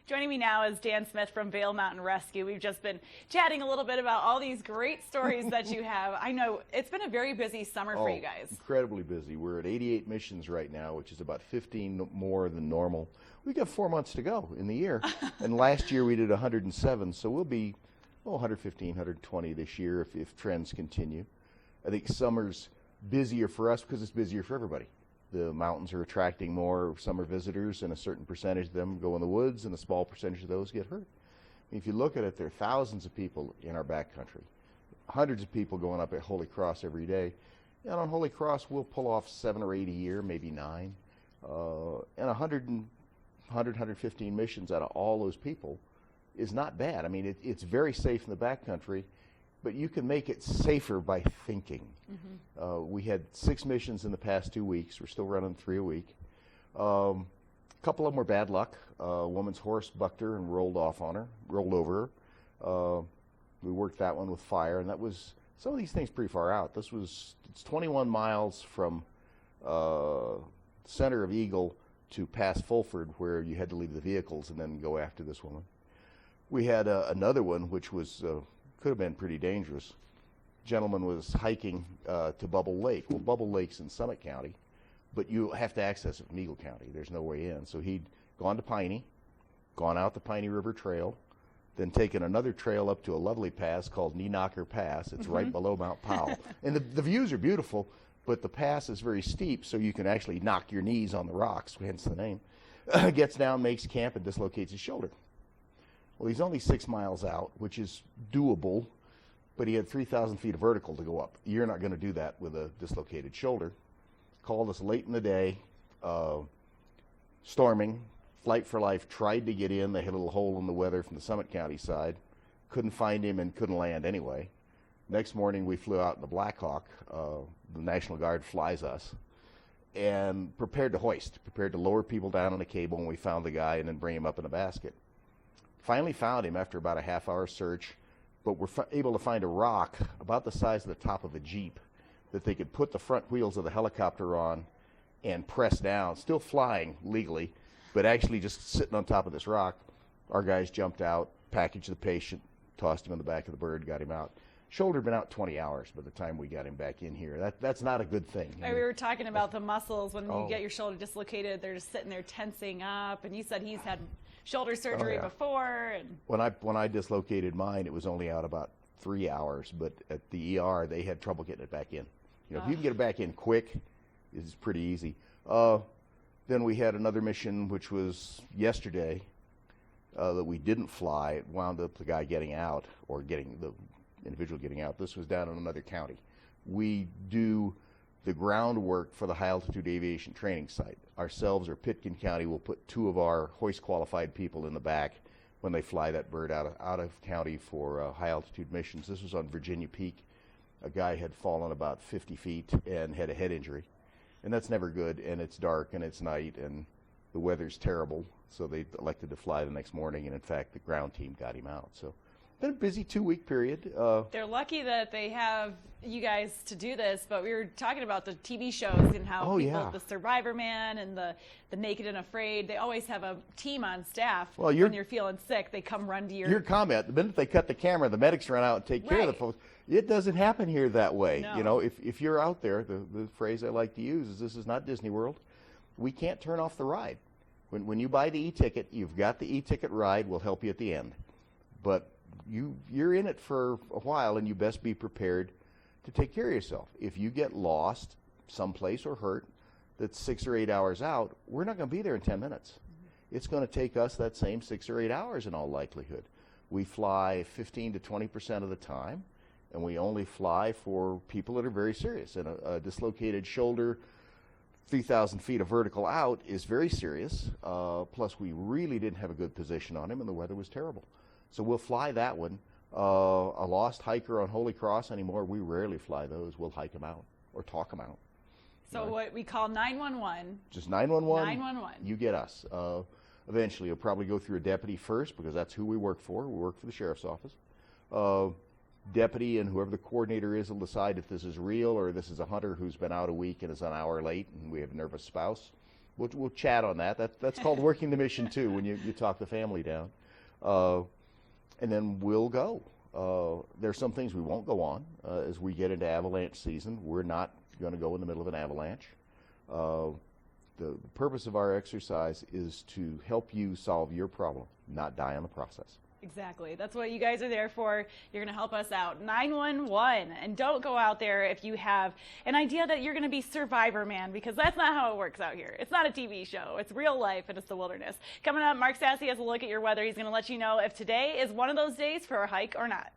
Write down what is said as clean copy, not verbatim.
Joining me now is Dan Smith from Vail Mountain Rescue. We've just been chatting a little bit about all these great stories that you have. I know it's been a very busy summer for you guys. Incredibly busy. We're at 88 missions right now, which is about 15 more than normal. We got 4 months to go in the year. And last year we did 107, so we'll be 115, 120 this year if trends continue. I think summer's busier for us because it's busier for everybody. The mountains are attracting more summer visitors, and a certain percentage of them go in the woods, and a small percentage of those get hurt. If you look at it, there are thousands of people in our backcountry, hundreds of people going up at Holy Cross every day. And on Holy Cross, we'll pull off 7 or 8 a year, maybe 9. And 115 missions out of all those people is not bad. I mean, it's very safe in the backcountry, but you can make it safer by thinking. We had 6 missions in the past 2 weeks. We're still running 3 a week. A couple of them were bad luck. A woman's horse bucked her and rolled over her. We worked that one with fire, and that was, some of these things pretty far out. It's 21 miles from center of Eagle to past Fulford, where you had to leave the vehicles and then go after this woman. We had another one, which was could have been pretty dangerous. Gentleman was hiking to Bubble Lake. Well, Bubble Lake's in Summit County, but you have to access it from Eagle County. There's no way in. So he'd gone to Piney, gone out the Piney River Trail, then taken another trail up to a lovely pass called Knee Knocker Pass. It's right below Mount Powell. And the views are beautiful, but the pass is very steep, so you can actually knock your knees on the rocks, hence the name. Gets down, makes camp, and dislocates his shoulder. Well, he's only 6 miles out, which is doable, but he had 3,000 feet of vertical to go up. You're not going to do that with a dislocated shoulder. Called us late in the day, storming. Flight for Life tried to get in. They had a little hole in the weather from the Summit County side. Couldn't find him and couldn't land anyway. Next morning, we flew out in the Black Hawk. The National Guard flies us, and prepared to hoist, prepared to lower people down on a cable, and we found the guy and then bring him up in a basket. Finally found him after about a half-hour search, but we're able to find a rock about the size of the top of a Jeep that they could put the front wheels of the helicopter on and press down, still flying legally, but actually just sitting on top of this rock. Our guys jumped out, packaged the patient, tossed him in the back of the bird, got him out. Shoulder had been out 20 hours by the time we got him back in here. That's not a good thing. We were talking about the muscles. When you get your shoulder dislocated, they're just sitting there tensing up. And you said he's had shoulder surgery before. And when I dislocated mine, it was only out about 3 hours. But at the ER, they had trouble getting it back in. If you can get it back in quick, it's pretty easy. Then we had another mission, which was yesterday, that we didn't fly. It wound up the guy getting out, or getting the individual getting out. This was down in another county. We do the groundwork for the high altitude aviation training site. Ourselves or Pitkin County will put 2 of our hoist qualified people in the back when they fly that bird out of county for high altitude missions. This was on Virginia Peak. A guy had fallen about 50 feet and had a head injury. And that's never good, and it's dark and it's night and the weather's terrible. So they elected to fly the next morning, and in fact the ground team got him out. So been a busy 2-week period. They're lucky that they have you guys to do this, but we were talking about the TV shows and how the Survivor Man and the Naked and Afraid, they always have a team on staff. Well, when you're feeling sick, they come run to your comment. The minute they cut the camera, the medics run out and take care of the folks. It doesn't happen here that way. No. If you're out there, the phrase I like to use is, this is not Disney World. We can't turn off the ride. When you buy the e-ticket, you've got the e-ticket ride. We'll help you at the end. But you're in it for a while, and you best be prepared to take care of yourself. If you get lost someplace or hurt that's 6 or 8 hours out, we're not going to be there in 10 minutes. It's going to take us that same 6 or 8 hours in all likelihood. We fly 15 to 20% of the time, and we only fly for people that are very serious. And a dislocated shoulder, 3,000 feet of vertical out is very serious. Plus, we really didn't have a good position on him, and the weather was terrible. So we'll fly that one. A lost hiker on Holy Cross anymore, we rarely fly those. We'll hike them out or talk them out. So what we call 911. Just 911. 911. You get us. Eventually, you'll probably go through a deputy first, because that's who we work for. We work for the sheriff's office. Deputy and whoever the coordinator is will decide if this is real or this is a hunter who's been out a week and is an hour late, and we have a nervous spouse. we'll chat on that. That's called working the mission too, when you talk the family down. And then we'll go. There's some things we won't go on as we get into avalanche season. We're not going to go in the middle of an avalanche. The purpose of our exercise is to help you solve your problem, not die in the process. Exactly. That's what you guys are there for. You're going to help us out. 911. And don't go out there if you have an idea that you're going to be Survivor Man, because that's not how it works out here. It's not a TV show. It's real life, and it's the wilderness. Coming up, Mark Sassy has a look at your weather. He's going to let you know if today is one of those days for a hike or not.